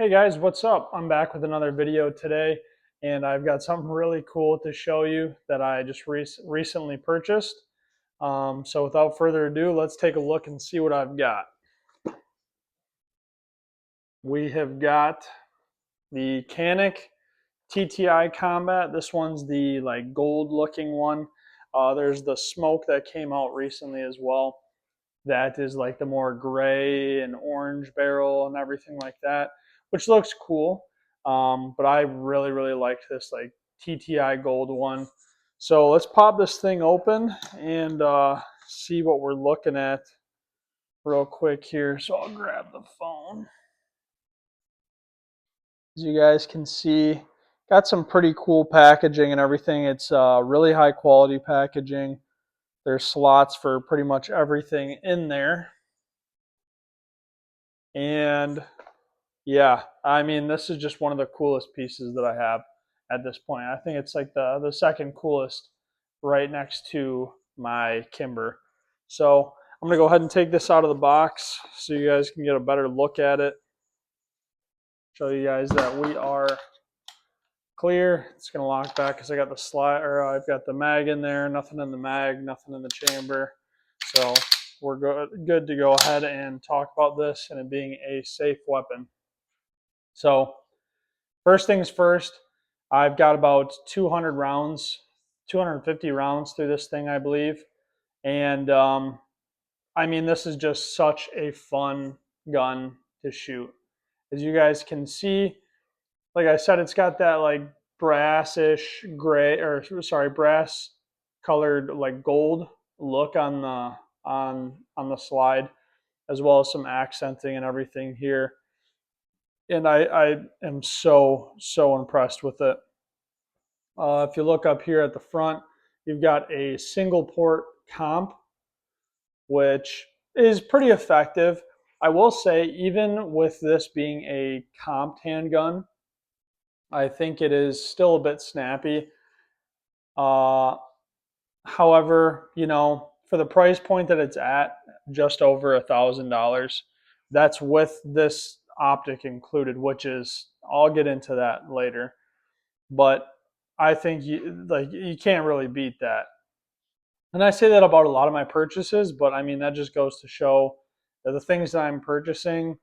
Hey guys, what's up? I'm back with another video today, and I've got something really cool to show you that I just recently purchased. So without further ado, let's take a look and see what I've got. We have got the Canic TTI Combat. This one's the gold looking one. There's the smoke that came out recently as well. That is like the more gray and orange barrel and everything like that, which looks cool. But I really like this TTI gold one. So let's pop this thing open and see what we're looking at real quick here. So I'll grab the phone. As you guys can see, got some pretty cool packaging and everything. It's really high quality packaging. There's slots for pretty much everything in there. And yeah, I mean, this is just one of the coolest pieces that I have at this point. I think it's like the second coolest right next to my Kimber. So I'm going to go ahead and take this out of the box so you guys can get a better look at it. Show you guys that we are clear. It's going to lock back because I got the slide, or I've got the mag in there. Nothing in the mag, nothing in the chamber. So we're good to go ahead and talk about this and it being a safe weapon. So first things first, I've got about 200 rounds, 250 rounds through this thing, I believe. And I mean, this is just such a fun gun to shoot. As you guys can see, like I said, it's got that like brassish gray, or sorry, brass colored like gold look on the slide, as well as some accenting and everything here. And I am so impressed with it. If you look up here at the front, you've got a single port comp, which is pretty effective. I will say, even with this being a comped handgun, I think it is still a bit snappy. However, you know, for the price point that it's at, just over $1,000, that's with this optic included, which is, I'll get into that later. But I think you can't really beat that. And I say that about a lot of my purchases, but I mean that just goes to show that the things that I'm purchasing,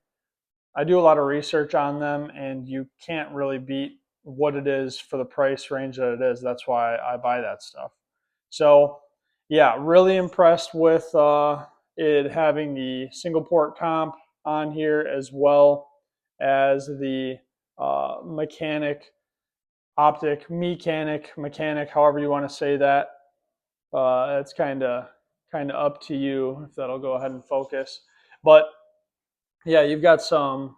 I do a lot of research on them, and you can't really beat what it is for the price range that it is. That's why I buy that stuff. So yeah, really impressed with it having the single port comp on here, as well as the mechanic, mechanic, however you want to say that. It's kind of up to you if that'll go ahead and focus. But yeah, you've got some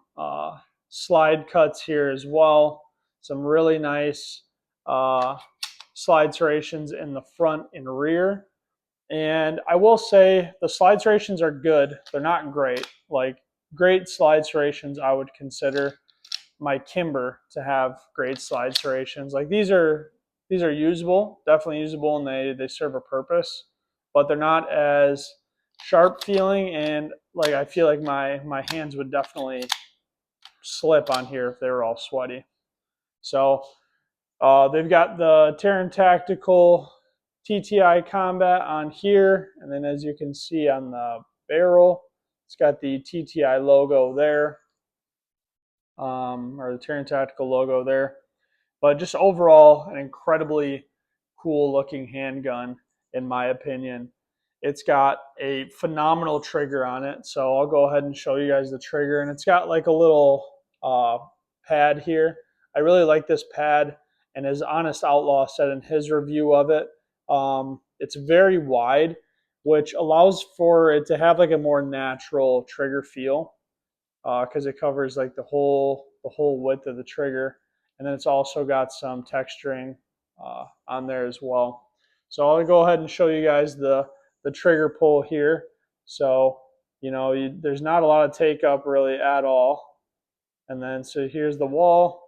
slide cuts here as well. Some really nice slide serrations in the front and rear. And I will say the slide serrations are good. They're not great. Like great slide serrations, I would consider my Kimber to have great slide serrations. Like these are usable, definitely usable, and they serve a purpose, but they're not as sharp feeling, and like I feel like my hands would definitely slip on here if they were all sweaty. So they've got the Taran Tactical TTI Combat on here, and then as you can see on the barrel, it's got the TTI logo there, or the Taran Tactical logo there. But just overall, an incredibly cool looking handgun, in my opinion. It's got a phenomenal trigger on it. So I'll go ahead and show you guys the trigger. And it's got like a little pad here. I really like this pad. And as Honest Outlaw said in his review of it, it's very wide, which allows for it to have like a more natural trigger feel, because it covers like the whole width of the trigger. And then it's also got some texturing on there as well. So I'll go ahead and show you guys the trigger pull here. So, you know, there's not a lot of take up really at all. And then, so here's the wall.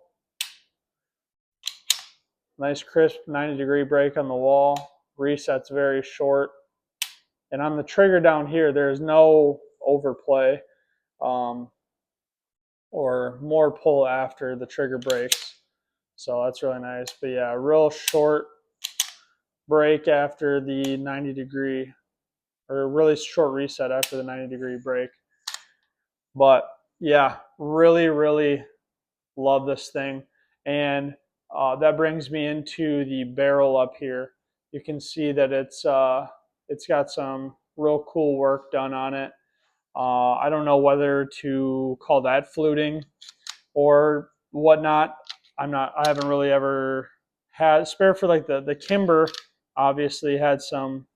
Nice crisp 90-degree break on the wall. Reset's very short. And on the trigger down here, there's no overplay. or more pull after the trigger breaks. So that's really nice. But yeah, real short break after the 90-degree, or really short reset after the 90-degree break. But yeah, really, really love this thing. And that brings me into the barrel up here. You can see that it's got some real cool work done on it. I don't know whether to call that fluting or whatnot. I haven't really ever had spare for like the Kimber. Obviously had some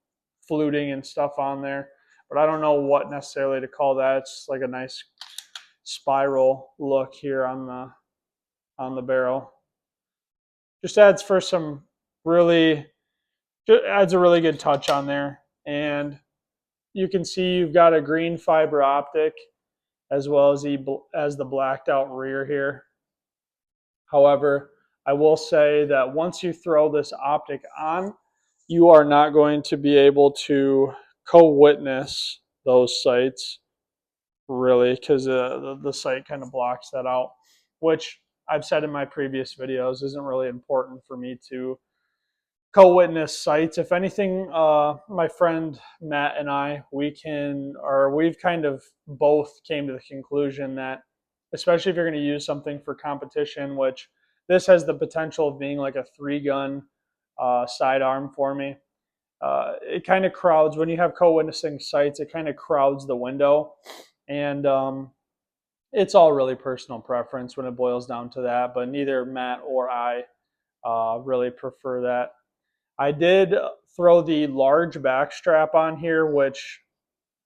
fluting and stuff on there, but I don't know what necessarily to call that. It's like a nice spiral look here on the barrel. Just adds for some really, just adds a really good touch on there. And you can see you've got a green fiber optic as well as the blacked out rear here. However, I will say that once you throw this optic on, you are not going to be able to co-witness those sights really, because the sight kind of blocks that out, which I've said in my previous videos isn't really important for me to co-witness sites. If anything, my friend Matt and I, we've kind of both came to the conclusion that, especially if you're going to use something for competition, which this has the potential of being like a 3-gun sidearm for me. It kind of crowds when you have co-witnessing sights. It kind of crowds the window, and it's all really personal preference when it boils down to that. But neither Matt or I really prefer that. I did throw the large back strap on here, which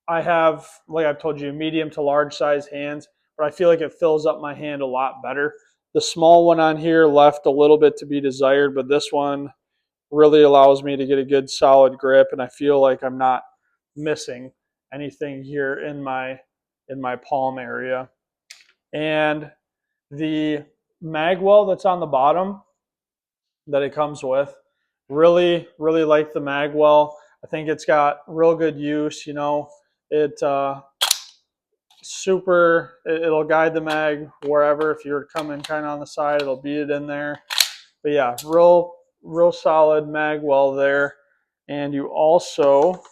I have, like I've told you, medium to large size hands, but I feel like it fills up my hand a lot better. The small one on here left a little bit to be desired, but this one really allows me to get a good solid grip, and I feel like I'm not missing anything here in my palm area. And the mag well that's on the bottom that it comes with, really, really like the mag well. I think it's got real good use. You know, it it'll guide the mag wherever. If you're coming kind of on the side, it'll beat it in there. But yeah, real solid mag well there. And you also,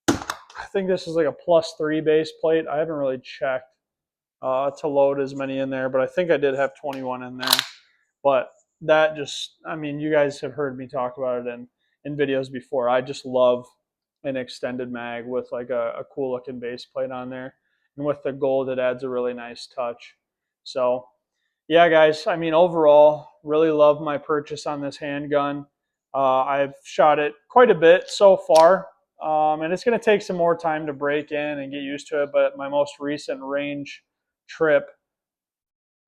I think this is like a +3 base plate. I haven't really checked to load as many in there, but I think I did have 21 in there. But that just, I mean, you guys have heard me talk about it in videos before. I just love an extended mag with like a cool looking base plate on there. And with the gold, it adds a really nice touch. So yeah, guys, I mean, overall, really love my purchase on this handgun. I've shot it quite a bit so far, and it's going to take some more time to break in and get used to it. But my most recent range trip,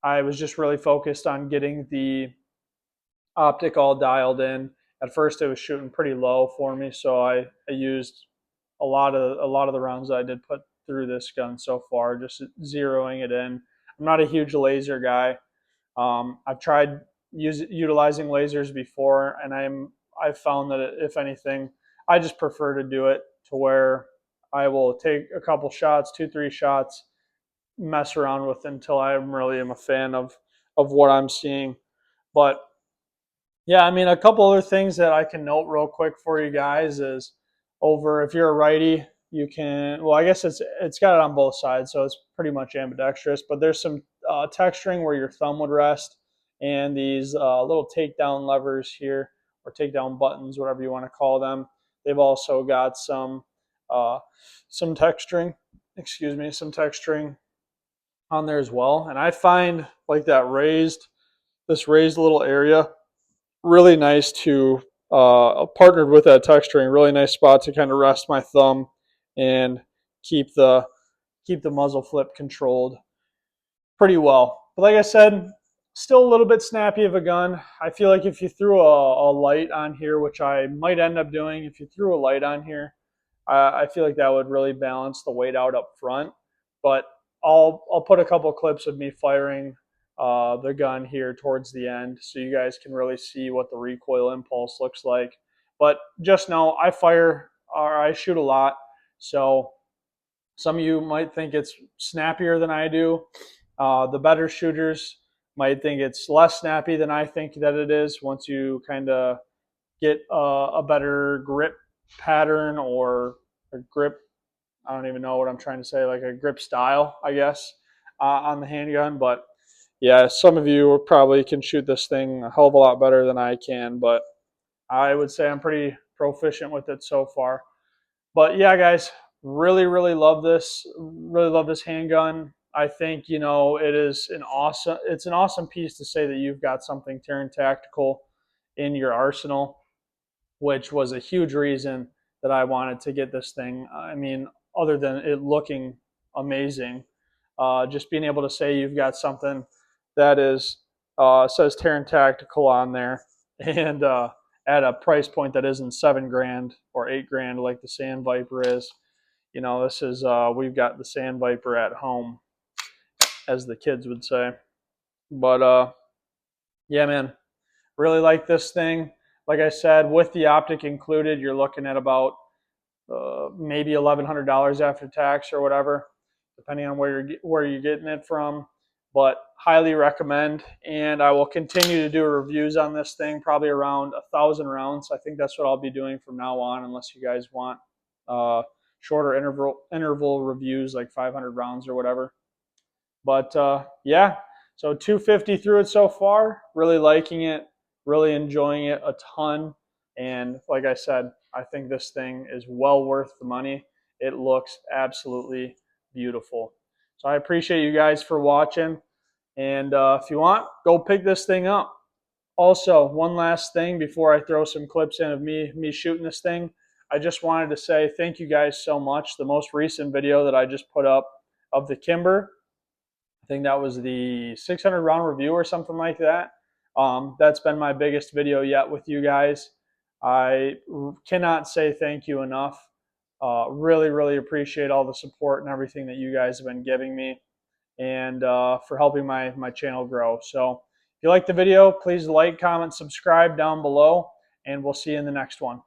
I was just really focused on getting the optic all dialed in. At first, it was shooting pretty low for me, so I used a lot of the rounds that I did put through this gun so far, just zeroing it in. I'm not a huge laser guy. I've tried utilizing lasers before, and I've found that if anything, I just prefer to do it to where I will take a couple shots, 2, 3 shots, mess around with until I really am a fan of what I'm seeing. But yeah, I mean, a couple other things that I can note real quick for you guys is over if you're a righty, you can, well, I guess it's got it on both sides, so it's pretty much ambidextrous, but there's some texturing where your thumb would rest, and these little takedown levers here, or takedown buttons, whatever you want to call them. They've also got some texturing, some texturing on there as well. And I find like this raised little area really nice to partnered with that texturing, really nice spot to kind of rest my thumb and keep the muzzle flip controlled pretty well. But like I said, still a little bit snappy of a gun. I feel like if you threw a light on here, which I might end up doing, if you threw a light on here, I feel like that would really balance the weight out up front. But I'll put a couple clips of me firing the gun here towards the end, so you guys can really see what the recoil impulse looks like. But just know I shoot a lot, so Some of you might think it's snappier than I do. The better shooters might think it's less snappy than I think that it is once you kind of get a better grip pattern or a grip. I don't even know what I'm trying to say, like a grip style, I guess, on the handgun. But yeah, some of you probably can shoot this thing a hell of a lot better than I can, but I would say I'm pretty proficient with it so far. But yeah, guys, really love this. Really love this handgun. I think, you know, it's an awesome piece to say that you've got something Taran Tactical in your arsenal, which was a huge reason that I wanted to get this thing. I mean, other than it looking amazing, just being able to say you've got something that is says Taran Tactical on there, and at a price point that isn't $7 grand or $8 grand like the Sand Viper is. You know, this is we've got the Sand Viper at home, as the kids would say. But yeah, man, really like this thing. Like I said, with the optic included, you're looking at about maybe $1,100 after tax or whatever, depending on where you're getting it from. But highly recommend, and I will continue to do reviews on this thing, probably around 1,000 rounds. I think that's what I'll be doing from now on, unless you guys want shorter interval reviews, like 500 rounds or whatever. But yeah, so 250 through it so far. Really liking it, really enjoying it a ton. And like I said, I think this thing is well worth the money. It looks absolutely beautiful. So I appreciate you guys for watching. And if you want, go pick this thing up. Also, one last thing before I throw some clips in of me shooting this thing, I just wanted to say thank you guys so much. The most recent video that I just put up of the Kimber, I think that was the 600 round review or something like that. That's been my biggest video yet with you guys. I cannot say thank you enough. Really appreciate all the support and everything that you guys have been giving me, and for helping my channel grow. So if you like the video, please like, comment, subscribe down below, and we'll see you in the next one.